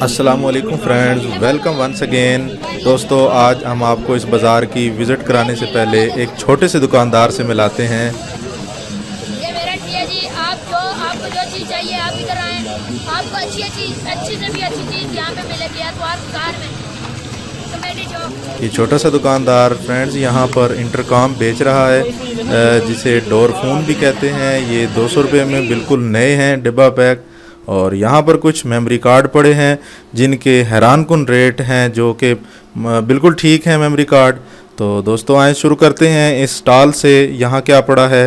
अस्सलामुअलैकुम friends, welcome once again. दोस्तों, आज हम आपको इस बाज़ार की विज़िट कराने से पहले एक छोटे से दुकानदार से मिलाते हैं। ये मेरा टी जी। आपको जो चीज़ चाहिए आप इधर आएँ। आपको अच्छी से भी अच्छी चीज़ यहाँ पे मिलेगी तो आप कार में कमेटी चौक। ये छोटा सा दुकानदार फ्रेंड्स यहाँ पर इंटरकॉम बेच रहा है, जिसे डोर फ़ोन भी कहते हैं। ये 200 रुपये में बिल्कुल नए हैं, डिब्बा पैक। और यहाँ पर कुछ मेमोरी कार्ड पड़े हैं जिनके हैरानकुन रेट हैं, जो कि बिल्कुल ठीक है मेमोरी कार्ड। तो दोस्तों, आए शुरू करते हैं इस स्टॉल से। यहाँ क्या पड़ा है?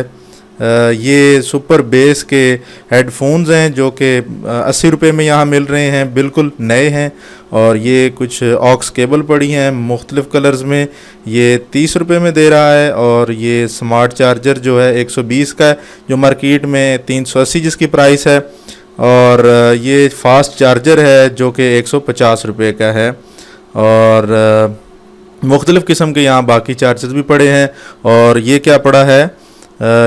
ये सुपर बेस के हेडफोन्स हैं जो कि 80 रुपये में यहाँ मिल रहे हैं, बिल्कुल नए हैं। और ये कुछ ऑक्स केबल पड़ी हैं मुख्तलिफ़ कलर्स में, ये 30 रुपये में दे रहा है। और ये स्मार्ट चार्जर जो है 120 का है, जो मार्केट में 380 जिसकी प्राइस है। और ये फास्ट चार्जर है जो कि 150 रुपये का है। और मुख्तलिफ़ किस्म के यहाँ बाकी चार्जर्स भी पड़े हैं। और ये क्या पड़ा है?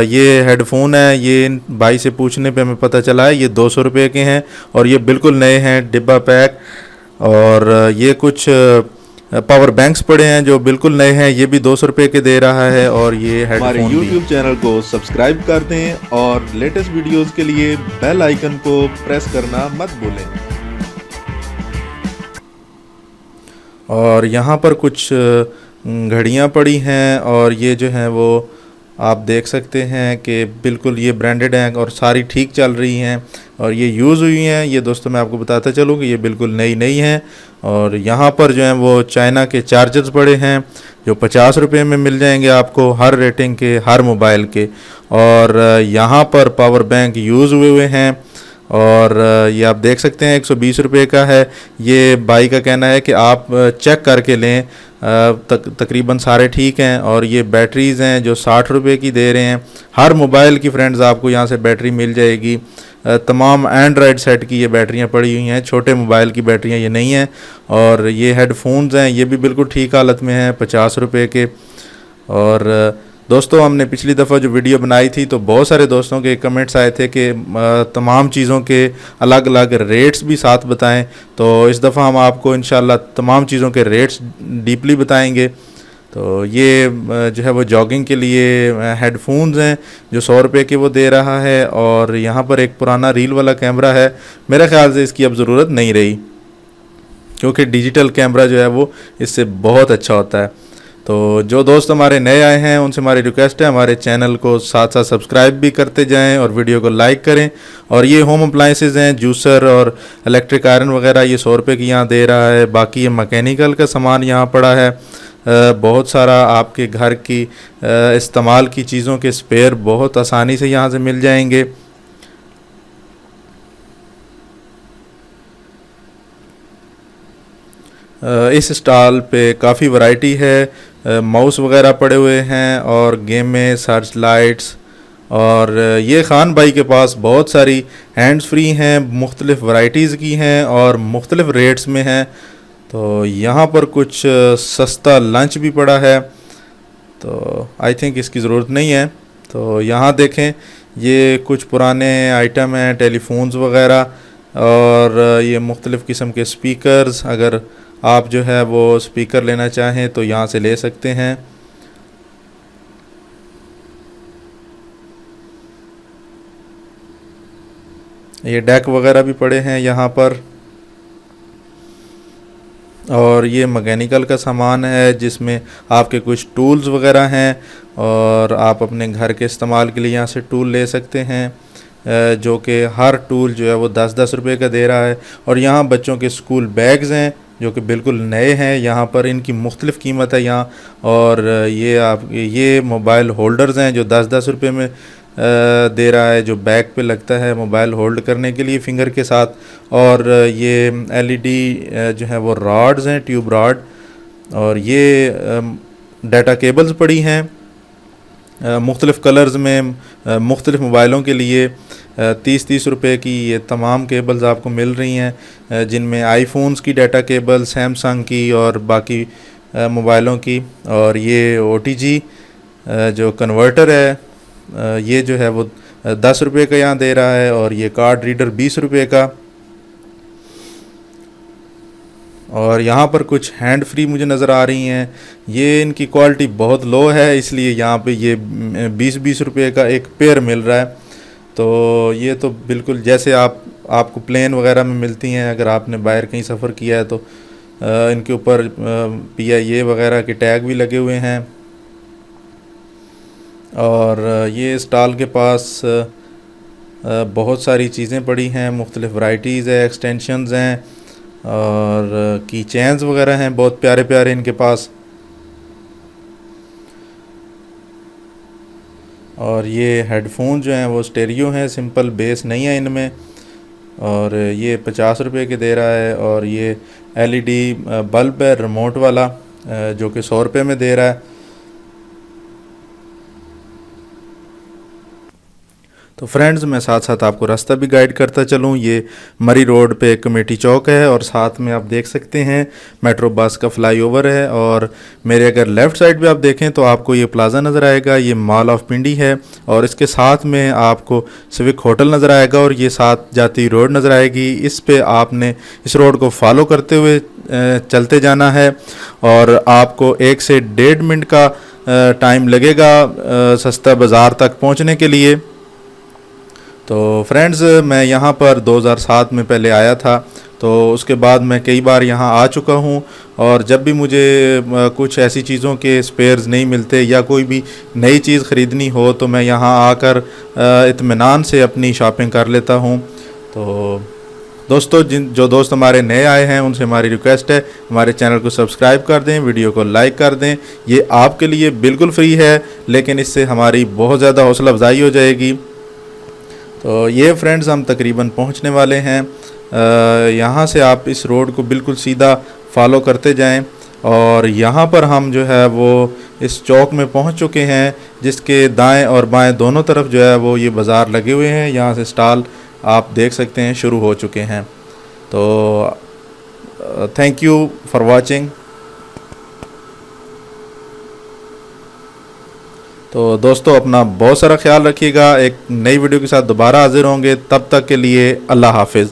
ये हेडफोन है। ये भाई से पूछने पे हमें पता चला है ये 200 रुपये के हैं और ये बिल्कुल नए हैं, डिब्बा पैक। और ये कुछ पावर बैंक्स पड़े हैं जो बिल्कुल नए हैं, ये भी 200 रुपये के दे रहा है। और ये हमारे हेडफोन YouTube चैनल को सब्सक्राइब कर दें और लेटेस्ट वीडियोस के लिए बेल आइकन को प्रेस करना मत भूलें। और यहाँ पर कुछ घड़ियाँ पड़ी हैं और ये जो हैं वो आप देख सकते हैं कि बिल्कुल ये ब्रांडेड हैं और सारी ठीक चल रही हैं और ये यूज़ हुई हैं। ये दोस्तों मैं आपको बताता चलूँ कि ये बिल्कुल नई हैं। और यहाँ पर जो हैं वो चाइना के चार्जर्स पड़े हैं जो 50 रुपये में मिल जाएंगे आपको, हर रेटिंग के, हर मोबाइल के। और यहाँ पर पावर बैंक यूज़ हुए हैं और ये आप देख सकते हैं 120 रुपये का है। ये भाई का कहना है कि आप चेक करके लें, तकरीबन सारे ठीक हैं। और ये बैटरीज़ हैं जो 60 रुपये की दे रहे हैं। हर मोबाइल की फ्रेंड्स आपको यहाँ से बैटरी मिल जाएगी। तमाम एंड्रॉयड सेट की ये बैटरियाँ पड़ी हुई हैं, छोटे मोबाइल की बैटरियाँ ये नहीं हैं। और ये हेडफोन्स हैं, ये भी बिल्कुल ठीक हालत में हैं, 50 रुपये के। और दोस्तों, हमने पिछली दफ़ा जो वीडियो बनाई थी तो बहुत सारे दोस्तों के कमेंट्स आए थे कि तमाम चीज़ों के अलग अलग रेट्स भी साथ बताएं। तो इस दफ़ा हम आपको इंशाल्लाह तमाम चीज़ों के रेट्स डीपली बताएंगे। तो ये जो है वो जॉगिंग के लिए हेडफोन्स हैं जो 100 रुपये के वो दे रहा है। और यहाँ पर एक पुराना रील वाला कैमरा है, मेरे ख्याल से इसकी अब ज़रूरत नहीं रही क्योंकि डिजिटल कैमरा जो है वो इससे बहुत अच्छा होता है। तो जो दोस्त हमारे नए आए हैं उनसे हमारी रिक्वेस्ट है हमारे चैनल को साथ साथ सब्सक्राइब भी करते जाएं और वीडियो को लाइक करें। और ये होम अप्लाइंसेस हैं, जूसर और इलेक्ट्रिक आयरन वगैरह, ये 100 रुपये की यहाँ दे रहा है। बाकी ये मैकेनिकल का सामान यहाँ पड़ा है, बहुत सारा आपके घर की इस्तेमाल की चीज़ों के स्पेयर बहुत आसानी से यहाँ से मिल जाएंगे। इस स्टॉल पे काफ़ी वैरायटी है, माउस वगैरह पड़े हुए हैं और गेम में सर्च लाइट्स। और ये ख़ान भाई के पास बहुत सारी हैंड्स फ्री हैं, मुख्तलिफ़ वैराइटीज़ की हैं और मुख्तलिफ़ रेट्स में हैं। तो यहाँ पर कुछ सस्ता लंच भी पड़ा है, तो आई थिंक इसकी ज़रूरत नहीं है। तो यहाँ देखें, ये कुछ पुराने आइटम हैं, टेलीफोन्स वगैरह। और ये मुख्तलिफ़ किस्म के स्पीकर्स, अगर आप जो है वो स्पीकर लेना चाहें तो यहाँ से ले सकते हैं। ये डेक वगैरह भी पड़े हैं यहाँ पर। और ये मैकेनिकल का सामान है जिसमें आपके कुछ टूल्स वगैरह हैं और आप अपने घर के इस्तेमाल के लिए यहाँ से टूल ले सकते हैं, जो कि हर टूल जो है वो 10-10 रुपये का दे रहा है। और यहाँ बच्चों के स्कूल बैग्स हैं जो कि बिल्कुल नए हैं, यहाँ पर इनकी मुख्तलिफ़ कीमत है यहाँ। और ये मोबाइल होल्डर्स हैं जो 10-10 रुपये में दे रहा है, जो बैग पे लगता है मोबाइल होल्ड करने के लिए फिंगर के साथ। और ये एलईडी जो है वो रॉड्स हैं, ट्यूब रॉड। और ये डाटा केबल्स पड़ी हैं मुख्तलिफ़ कलर्स में, मुख्तलिफ़ मोबाइलों के लिए 30-30 रुपये की ये तमाम केबल्स आपको मिल रही हैं, जिनमें आईफोन्स की डाटा केबल, सैमसंग की और बाकी मोबाइलों की। और ये OTG जो कन्वर्टर है, ये जो है वो 10 रुपये का यहाँ दे रहा है। और ये कार्ड रीडर 20 रुपये का। और यहाँ पर कुछ हैंड फ्री मुझे नज़र आ रही हैं। ये इनकी क्वालिटी बहुत लो है, इसलिए यहाँ पे ये 20-20 रुपये का एक पेयर मिल रहा है। तो ये तो बिल्कुल जैसे आपको प्लेन वगैरह में मिलती हैं, अगर आपने बाहर कहीं सफ़र किया है तो इनके ऊपर PIA वगैरह के टैग भी लगे हुए हैं। और ये स्टॉल के पास बहुत सारी चीज़ें पड़ी हैं, मुख्तलिफ़ वैराइटीज़ है, एक्सटेंशंस हैं और की चेन्स वगैरह हैं, बहुत प्यारे प्यारे इनके पास। और ये हेडफोन जो हैं वो स्टेरियो हैं, सिंपल बेस नहीं है इनमें। और ये 50 रुपये के दे रहा है। और ये LED बल्ब है रिमोट वाला, जो कि 100 रुपये में दे रहा है। तो फ्रेंड्स, मैं साथ साथ आपको रास्ता भी गाइड करता चलूँ। ये मरी रोड पे कमेटी चौक है और साथ में आप देख सकते हैं मेट्रो बस का फ्लाईओवर है। और मेरे अगर लेफ़्ट साइड पे आप देखें तो आपको ये प्लाज़ा नज़र आएगा, ये मॉल ऑफ पिंडी है। और इसके साथ में आपको सिविक होटल नज़र आएगा और ये साथ जाती रोड नज़र आएगी। इस पे आपने इस रोड को फॉलो करते हुए चलते जाना है और आपको 1 से 1.5 मिनट का टाइम लगेगा सस्ता बाज़ार तक पहुँचने के लिए। तो फ्रेंड्स, मैं यहाँ पर 2007 में पहले आया था, तो उसके बाद मैं कई बार यहाँ आ चुका हूँ। और जब भी मुझे कुछ ऐसी चीज़ों के स्पेयर्स नहीं मिलते या कोई भी नई चीज़ ख़रीदनी हो तो मैं यहाँ आकर इत्मीनान से अपनी शॉपिंग कर लेता हूँ। तो दोस्तों, जो दोस्त हमारे नए आए हैं उनसे हमारी रिक्वेस्ट है, हमारे चैनल को सब्सक्राइब कर दें, वीडियो को लाइक कर दें। ये आपके लिए बिल्कुल फ्री है, लेकिन इससे हमारी बहुत ज़्यादा हौसला अफजाई हो जाएगी। तो ये फ्रेंड्स, हम तकरीबन पहुंचने वाले हैं। यहाँ से आप इस रोड को बिल्कुल सीधा फॉलो करते जाएं और यहाँ पर हम जो है वो इस चौक में पहुंच चुके हैं, जिसके दाएं और बाएं दोनों तरफ जो है वो ये बाज़ार लगे हुए हैं। यहाँ से स्टॉल आप देख सकते हैं शुरू हो चुके हैं। तो थैंक यू फॉर वाचिंग। तो दोस्तों, अपना बहुत सारा ख्याल रखिएगा। एक नई वीडियो के साथ दोबारा हाजिर होंगे, तब तक के लिए अल्लाह हाफिज़।